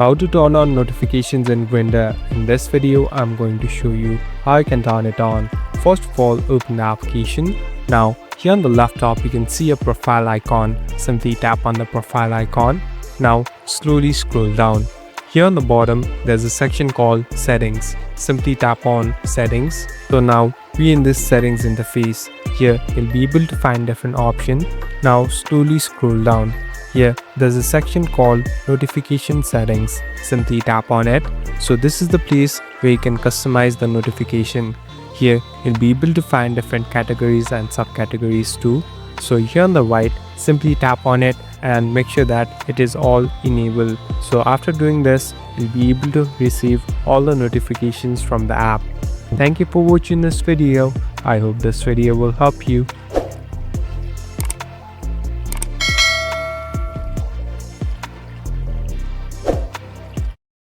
How to turn on notifications in Grindr. In this video, I'm going to show you how you can turn it on. First of all, open the application. Now, here on the left top, you can see a profile icon. Simply tap on the profile icon. Now, slowly scroll down. Here on the bottom, there's a section called Settings. Simply tap on Settings. So now, we're in this Settings interface. Here, you'll be able to find different options. Now, slowly scroll down. Here, there's a section called Notification Settings. Simply tap on it. So this is the place where you can customize the notification. Here, you'll be able to find different categories and subcategories too. So here on the right, simply tap on it and make sure that it is all enabled. So after doing this, you'll be able to receive all the notifications from the app. Thank you for watching this video. I hope this video will help you.